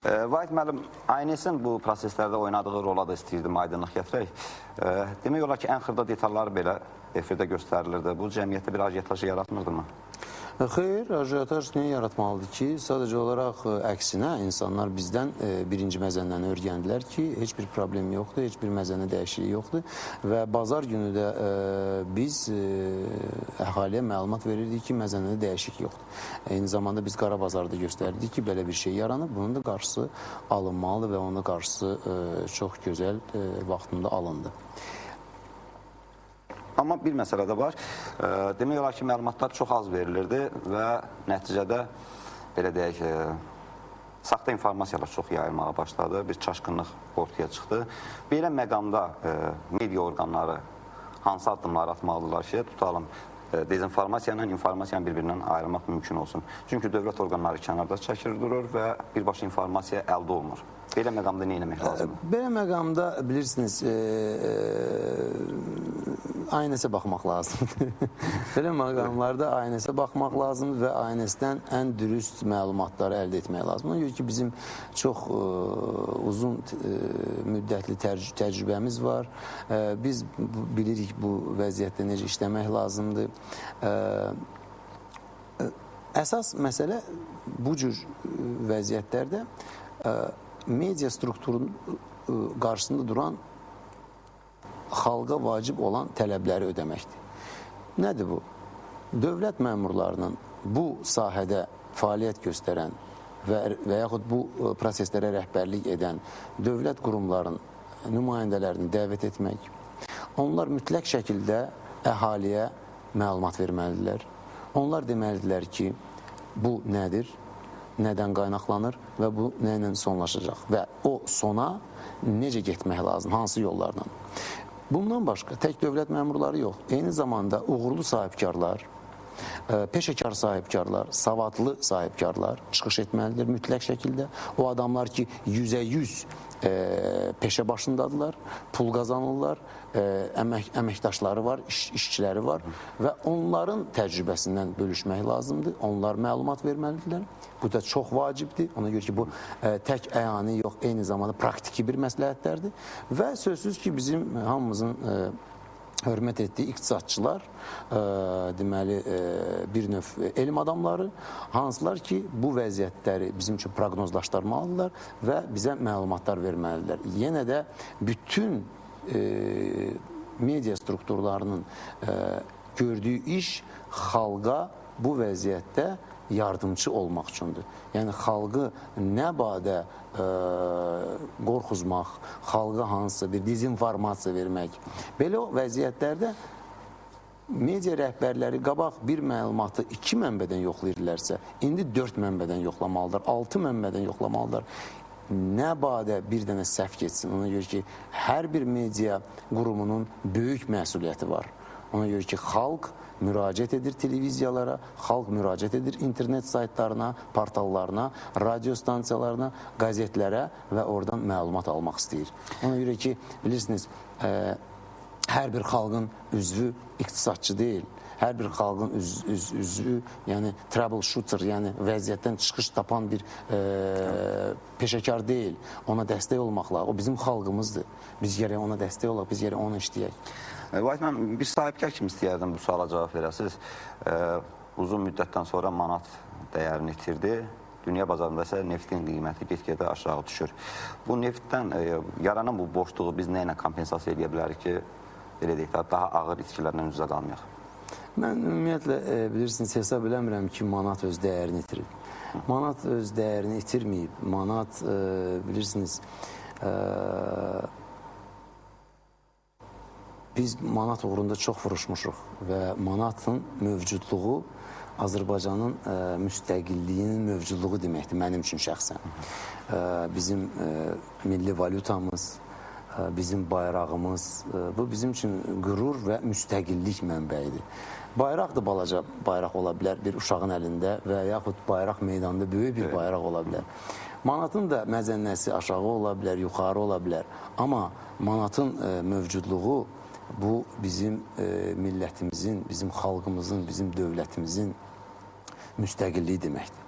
Vahid müəllim, Aynesin bu proseslərdə oynadığı rola da istəyirdim aydınlıq gətirək. Demək olar ki, ən xırda detalları belə efirdə göstərilirdi. Bu cəmiyyətdə bir ajitaj yaratmırdı mı? Xeyr, ajitaj niyə yaratmalıdır ki, sadəcə olaraq əksinə insanlar bizdən birinci məzəndən öyrəndilər ki, heç bir problem yoxdur, heç bir məzənə dəyişikliyi yoxdur və bazar günü də biz əhaliyə məlumat verirdik ki, məzənədə dəyişiklik yoxdur. Eyni zamanda biz Qarabazarda göstərdik ki, belə bir şey yaranıb, bunun da qarşısı alınmalıdır və onun da qarşısı çox gözəl vaxtında alındı. Amma bir məsələ də var. Demək olar ki, məlumatlar çox az verilirdi və nəticədə, belə deyək, saxta informasiyalar çox yayılmağa başladı. Bir çaşqınlıq ortaya çıxdı. Belə məqamda media orqanları hansı addımlar atmalıdırlar ki, tutalım, dezinformasiya ilə informasiyanı bir-birindən ayırmaq mümkün olsun. Çünki dövlət orqanları kənarda çəkir durur və birbaşa informasiya əldə olunur. Belə məqamda nə etmək lazımdır? Belə məqamda bilirsiniz, aynəsə baxmaq lazımdır. Belə məqamlarda aynəsə baxmaq lazımdır və aynəsdən ən dürüst məlumatları əldə etmək lazımdır. Ona görə ki, bizim çox uzun müddətli təcrübəmiz var. Biz bilirik bu vəziyyətdə necə işləmək lazımdır. Əsas məsələ bu cür vəziyyətlərdə media strukturunun qarşısında duran xalqa vacib olan tələbləri ödəməkdir. Nədir bu? Dövlət məmurlarının bu sahədə fəaliyyət göstərən və yaxud bu proseslərə rəhbərlik edən dövlət qurumların nümayəndələrini dəvət etmək, onlar mütləq şəkildə əhaliyə məlumat verməlidirlər. Onlar deməlidirlər ki, bu nədir, nədən qaynaqlanır və bu nə ilə sonlaşacaq və o sona necə getmək lazım, hansı yollarla. Bundan başqa tək dövlət məmurları yox, eyni zamanda uğurlu sahibkarlar, peşəkar sahibkarlar, savadlı sahibkarlar çıxış etməlidir mütləq şəkildə. O adamlar ki, 100% peşə başındadırlar, pul qazanırlar, əməkdaşları var, işçiləri var və onların təcrübəsindən bölüşmək lazımdır. Onlar məlumat verməlidirlər. Bu da çox vacibdir. Ona görə ki, bu tək əyani yox, eyni zamanda praktiki bir məsləhətlərdir. Və sözsüz ki, bizim hamımızın hörmət etdiyi iqtisadçılar, deməli, bir növ elm adamları, hansılar ki, bu vəziyyətləri bizim üçün proqnozlaşdırmalıdırlar və bizə məlumatlar verməlidirlər. Yenə də bütün media strukturlarının gördüyü iş xalqa bu vəziyyətdə yardımcı olmaq üçündür. Yəni, xalqı nə badə qorxuzmaq, xalqa hansısa bir dezinformasiya vermək. Belə vəziyyətlərdə media rəhbərləri qabaq bir məlumatı 2 mənbədən yoxlayırlarsa, indi 4 mənbədən yoxlamalıdır, 6 mənbədən yoxlamalıdır. Nə badə bir dənə səhv geçsin. Ona görə ki, hər bir media qurumunun böyük məsuliyyəti var. Ona görə ki, xalq müraciət edir televiziyalara, xalq müraciət edir internet saytlarına, portallarına, radio stansiyalarına, qəzetlərə və oradan məlumat almaq istəyir. Ona görə ki, bilirsiniz, hər bir xalqın üzvü iqtisadçı deyil. Hər bir xalqın üzvü, yəni troubleshooter, yəni vəziyyətdən çıxış tapan bir peşəkar deyil. Ona dəstək olmaqla, o bizim xalqımızdır. Biz gərək ona dəstək olaq, biz gərək ona işləyək. Vahid müəllim, bir sahibkar kimi istəyərdim bu suala cavab verəsiniz. Uzun müddətdən sonra manat dəyərini itirdi. Dünya bazarında isə neftin qiyməti get-gedə aşağı düşür. Bu neftdən yaranan bu boşluğu biz nə ilə kompensasiya edə bilərik ki, belə deyək, daha ağır itkilərlə üzə qalmayaq? Mən ümumiyyətlə, bilirsiniz, hesab eləmirəm ki, manat öz dəyərini itirib. Manat öz dəyərini itirməyib. Manat, bilirsiniz, biz manat uğrunda çox vuruşmuşuq və manatın mövcudluğu Azərbaycanın müstəqilliyinin mövcudluğu deməkdir, mənim üçün şəxsən. Bizim milli valyutamız, bizim bayrağımız, bu bizim üçün qürur və müstəqillik mənbəyidir. Bayraq da balaca bayraq ola bilər bir uşağın əlində və yaxud bayraq meydanda böyük bir bayraq ola bilər. Manatın da məzənnəsi aşağı ola bilər, yuxarı ola bilər. Amma manatın mövcudluğu bu bizim millətimizin, bizim xalqımızın, bizim dövlətimizin müstəqilliyi deməkdir.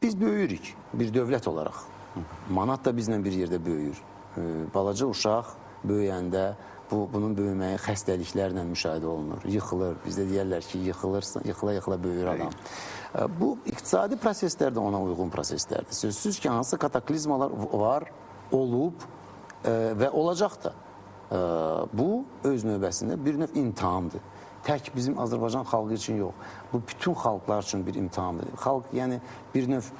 Biz böyürük bir dövlət olaraq. Manat da bizlə bir yerdə böyüyür. Balaca uşaq böyüyəndə bunun böyüməyi xəstəliklərlə müşahidə olunur. Yıxılır. Bizdə deyərlər ki, yıxıla-yıxıla böyür adam. Bu iqtisadi proseslər də ona uyğun proseslərdir. Sözsüz ki, hansı kataklizmalar var, olub və olacaq da. Bu öz növbəsində bir növ imtahandır. Tək bizim Azərbaycan xalqı üçün yox. Bu bütün xalqlar üçün bir imtahandır. Xalq yəni bir növ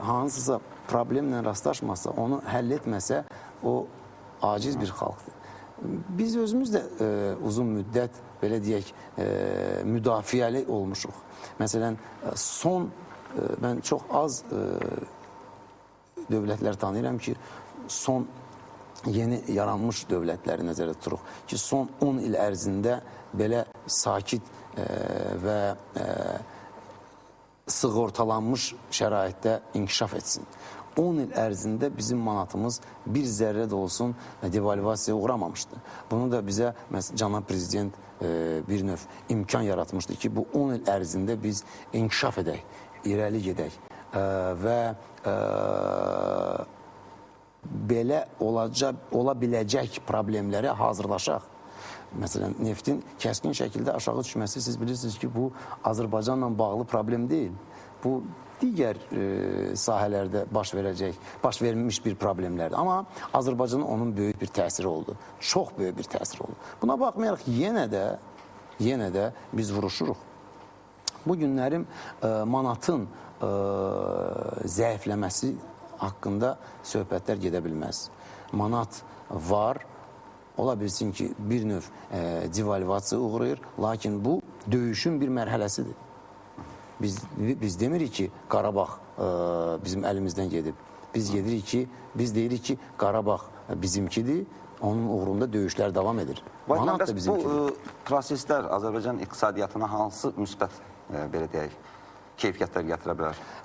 hansısa problemlə rastlaşmasa, onu həll etməsə, o aciz bir xalqdır. Biz özümüz də uzun müddət, belə deyək, müdafiəli olmuşuq. Məsələn, mən çox az dövlətlər tanıyıram ki, son yeni yaranmış dövlətləri nəzərdə tuturuq ki, son 10 il ərzində belə sakit və sığortalanmış şəraitdə inkişaf etsin. 10 il ərzində bizim manatımız bir zərrə də olsun devalvasiyaya uğramamışdı. Bunu da bizə cənab prezident bir növ imkan yaratmışdı ki, bu 10 il ərzində biz inkişaf edək, irəli gedək və belə ola biləcək problemlərə hazırlaşaq. Məsələn, neftin kəskin şəkildə aşağı düşməsi, siz bilirsiniz ki, bu Azərbaycanla bağlı problem deyil. Bu digər sahələrdə baş vermiş bir problemlərdir. Amma Azərbaycana onun böyük bir təsiri oldu. Çox böyük bir təsiri oldu. Buna baxmayaraq yenə də biz vuruşuruq. Bu günlərim manatın zəifləməsi haqqında söhbətlər gedə bilməz. Manat var, ola bilsin ki, bir növ devalvasiya uğrayır, lakin bu döyüşün bir mərhələsidir. Biz demirik ki, Qarabağ bizim əlimizdən gedib. Biz deyirik ki, Qarabağ bizimkidir, onun uğrunda döyüşlər davam edir. Manat da bizimkidir. Bu proseslər Azərbaycan iqtisadiyyatına hansı müsbət, belə deyək, keyfiyyətlər gətirə bilər?